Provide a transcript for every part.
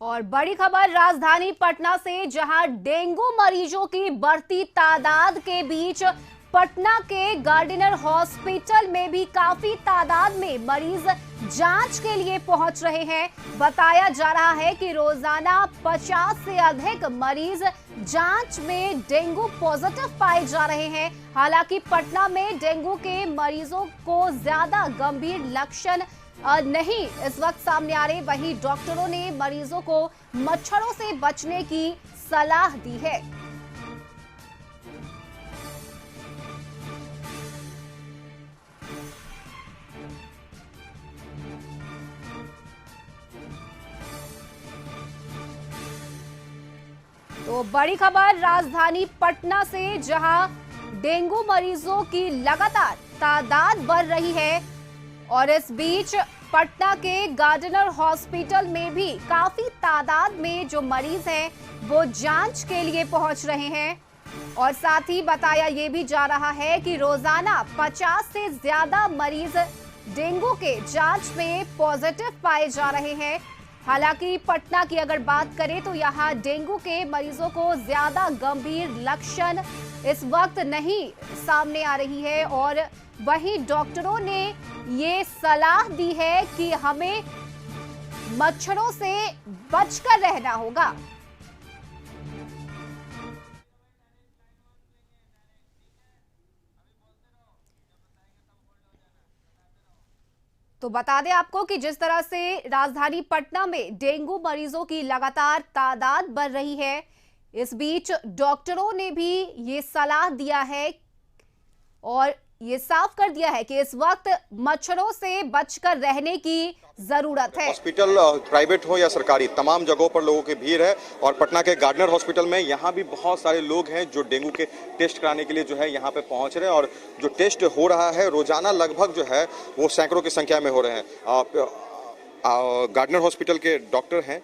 और बड़ी खबर राजधानी पटना से, जहां डेंगू मरीजों की बढ़ती तादाद के बीच पटना के गार्डिनर हॉस्पिटल में भी काफी तादाद में मरीज जांच के लिए पहुंच रहे हैं। बताया जा रहा है कि रोजाना 50 से अधिक मरीज जांच में डेंगू पॉजिटिव पाए जा रहे हैं। हालांकि पटना में डेंगू के मरीजों को ज्यादा गंभीर लक्षण नहीं इस वक्त सामने आ रहे। वहीं डॉक्टरों ने मरीजों को मच्छरों से बचने की सलाह दी है। तो बड़ी खबर राजधानी पटना से, जहां डेंगू मरीजों की लगातार तादाद बढ़ रही है और इस बीच पटना के गार्डिनर हॉस्पिटल में भी काफी तादाद में जो मरीज हैं वो जांच के लिए पहुंच रहे हैं। और साथ ही बताया ये भी जा रहा है कि रोजाना 50 से ज्यादा मरीज डेंगू के जांच में पॉजिटिव पाए जा रहे हैं। हालांकि पटना की अगर बात करें तो यहाँ डेंगू के मरीजों को ज्यादा गंभीर लक्षण इस वक्त नहीं सामने आ रही है। और वहीं डॉक्टरों ने ये सलाह दी है कि हमें मच्छरों से बचकर रहना होगा। तो बता दें आपको कि जिस तरह से राजधानी पटना में डेंगू मरीजों की लगातार तादाद बढ़ रही है, इस बीच डॉक्टरों ने भी ये सलाह दिया है और ये साफ कर दिया है कि इस वक्त मच्छरों से बचकर रहने की जरूरत है। हॉस्पिटल प्राइवेट हो या सरकारी, तमाम जगहों पर लोगों की भीड़ है। और पटना के गार्डिनर हॉस्पिटल में यहाँ भी बहुत सारे लोग हैं जो डेंगू के टेस्ट कराने के लिए जो है यहाँ पे पहुंच रहे हैं। और जो टेस्ट हो रहा है रोजाना लगभग जो है वो सैकड़ों की संख्या में हो रहे हैं। गार्डिनर हॉस्पिटल के डॉक्टर हैं,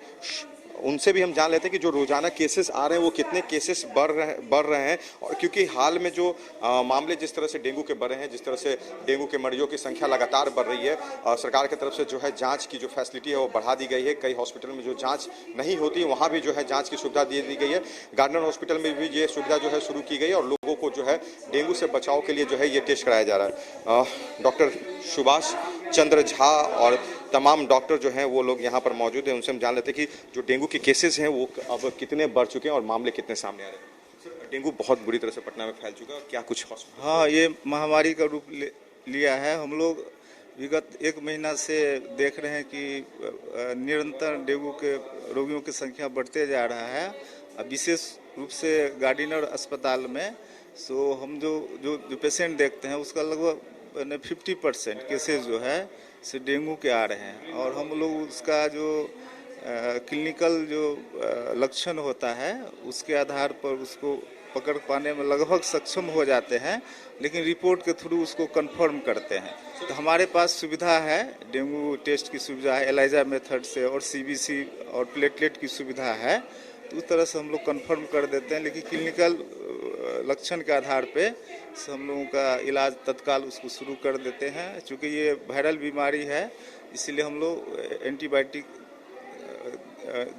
उनसे भी हम जान लेते हैं कि जो रोजाना केसेस आ रहे हैं वो कितने केसेस बढ़ रहे हैं। और क्योंकि हाल में जो मामले जिस तरह से डेंगू के बढ़े हैं, जिस तरह से डेंगू के मरीजों की संख्या लगातार बढ़ रही है, सरकार की तरफ से जो है जांच की जो फैसिलिटी है वो बढ़ा दी गई है। कई हॉस्पिटल में जो जांच नहीं होती वहाँ भी जो है जांच की सुविधा दे दी गई है। गार्डिनर हॉस्पिटल में भी ये सुविधा जो है शुरू की गई है और लोगों को जो है डेंगू से बचाव के लिए जो है ये टेस्ट कराया जा रहा है। डॉक्टर सुभाष चंद्र झा और तमाम डॉक्टर जो हैं वो लोग यहाँ पर मौजूद हैं। उनसे हम जान लेते हैं कि जो डेंगू के केसेस हैं वो अब कितने बढ़ चुके हैं और मामले कितने सामने आ रहे हैं। डेंगू बहुत बुरी तरह से पटना में फैल चुका है, क्या कुछ हॉस्पिटल? हाँ, ये महामारी का रूप लिया है। हम लोग विगत 1 महीना से देख रहे हैं कि निरंतर डेंगू के रोगियों की संख्या बढ़ते जा रहा है। विशेष रूप से गार्डिनर अस्पताल में सो हम जो पेशेंट देखते हैं उसका लगभग 50% केसेस जो है से डेंगू के आ रहे हैं। और हम लोग उसका जो क्लिनिकल जो लक्षण होता है उसके आधार पर उसको पकड़ पाने में लगभग सक्षम हो जाते हैं, लेकिन रिपोर्ट के थ्रू उसको कंफर्म करते हैं। तो हमारे पास सुविधा है, डेंगू टेस्ट की सुविधा है एलाइजा मेथड से, और सीबीसी और प्लेटलेट की सुविधा है। तो उस तरह से हम लोग कंफर्म कर देते हैं, लेकिन क्लिनिकल लक्षण के आधार पे हम लोगों का इलाज तत्काल उसको शुरू कर देते हैं। चूँकि ये वायरल बीमारी है इसीलिए हम लोग एंटीबायोटिक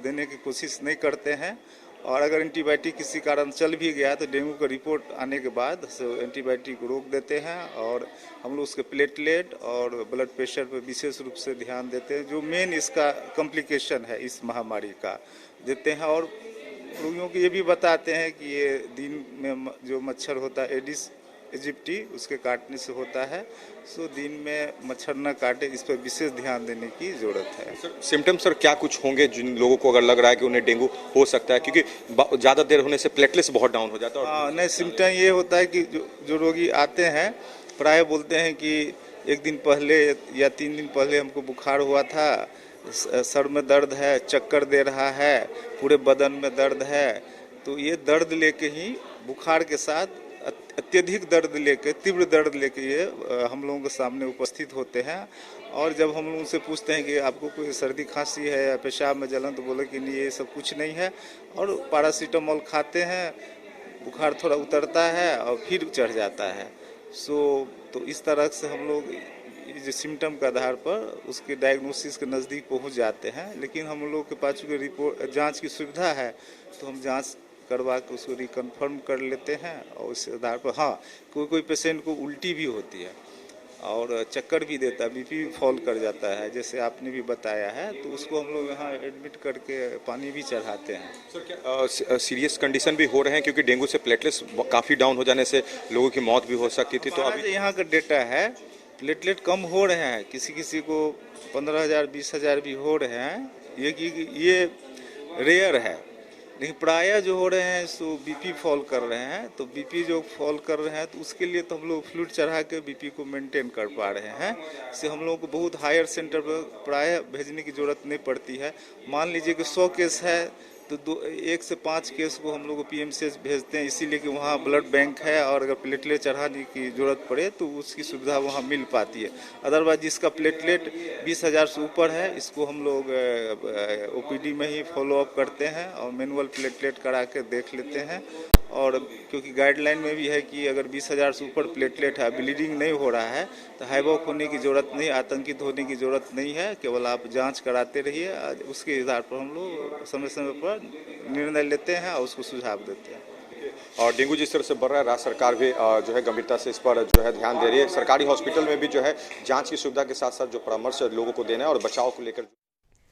देने की कोशिश नहीं करते हैं। और अगर एंटीबायोटिक किसी कारण चल भी गया तो डेंगू का रिपोर्ट आने के बाद एंटीबायोटिक रोक देते हैं। और हम लोग उसके प्लेटलेट और ब्लड प्रेशर पर विशेष रूप से ध्यान देते हैं, जो मेन इसका कॉम्प्लिकेशन है इस महामारी का, देते हैं। और रोगियों को ये भी बताते हैं कि ये दिन में जो मच्छर होता है एडिस इजिप्टी उसके काटने से होता है, सो दिन में मच्छर न काटे, इस पर विशेष ध्यान देने की जरूरत है। सिम्टम्स सर क्या कुछ होंगे जिन लोगों को अगर लग रहा है कि उन्हें डेंगू हो सकता है, क्योंकि ज़्यादा देर होने से प्लेटलेट्स बहुत डाउन हो जाता है? हाँ, नहीं, सिम्टम ये होता है कि जो रोगी आते हैं प्राय बोलते हैं कि 1 दिन पहले या 3 दिन पहले हमको बुखार हुआ था, सर में दर्द है, चक्कर दे रहा है, पूरे बदन में दर्द है। तो ये दर्द लेके ही बुखार के साथ अत्यधिक दर्द लेके, तीव्र दर्द लेके ये हम लोगों के सामने उपस्थित होते हैं। और जब हम लोग उनसे पूछते हैं कि आपको कोई सर्दी खांसी है या पेशाब में जलन, तो बोले कि नहीं, ये सब कुछ नहीं है। और पैरासीटामोल खाते हैं, बुखार थोड़ा उतरता है और फिर चढ़ जाता है। तो इस तरह से हम लोग जो सिम्टम के आधार पर उसके डायग्नोसिस के नज़दीक पहुंच जाते हैं। लेकिन हम लोग के पास चूँकि रिपोर्ट जांच की सुविधा है तो हम जांच करवा के उसको रिकन्फर्म कर लेते हैं और उस आधार पर हाँ कोई पेशेंट को उल्टी भी होती है और चक्कर भी देता है, बीपी भी फॉल कर जाता है, जैसे आपने भी बताया है, तो उसको हम लोग यहाँ एडमिट करके पानी भी चढ़ाते हैं। सर क्या सीरियस कंडीशन भी हो रहे हैं क्योंकि डेंगू से प्लेटलेट्स काफ़ी डाउन हो जाने से लोगों की मौत भी हो सकती थी, तो अभी यहाँ का डेटा है प्लेटलेट कम हो रहे हैं, किसी किसी को 15,000 20,000 भी हो रहे हैं, ये रेयर है, लेकिन प्रायः जो हो रहे हैं सो बीपी फॉल कर रहे हैं। तो बीपी जो फॉल कर रहे हैं तो उसके लिए तो हम लोग फ्लूइड चढ़ा के बीपी को मेंटेन कर पा रहे हैं। इससे हम लोगों को बहुत हायर सेंटर पर प्रायः भेजने की जरूरत नहीं पड़ती है। मान लीजिए कि 100 केस है तो 1 से 5 केस को हम लोग पीएमसीएच भेजते हैं, इसीलिए कि वहाँ ब्लड बैंक है और अगर प्लेटलेट चढ़ाने की ज़रूरत पड़े तो उसकी सुविधा वहाँ मिल पाती है। अदरवाइज जिसका प्लेटलेट 20,000 से ऊपर है इसको हम लोग ओपीडी में ही फॉलो अप करते हैं और मैनुअल प्लेटलेट करा के देख लेते हैं। और क्योंकि गाइडलाइन में भी है कि अगर 20,000 से ऊपर प्लेटलेट है, ब्लीडिंग नहीं हो रहा है तो हाइवॉक होने की ज़रूरत नहीं, आतंकित होने की ज़रूरत नहीं है, केवल आप जांच कराते रहिए। उसके आधार पर हम लोग समय समय पर निर्णय लेते हैं और उसको सुझाव देते हैं। और डेंगू जिस तरह से बढ़ रहा है, राज्य सरकार भी जो है गंभीरता से इस पर जो है ध्यान दे रही है। सरकारी हॉस्पिटल में भी जो है जांच की सुविधा के साथ साथ जो परामर्श लोगों को देना है और बचाव को लेकर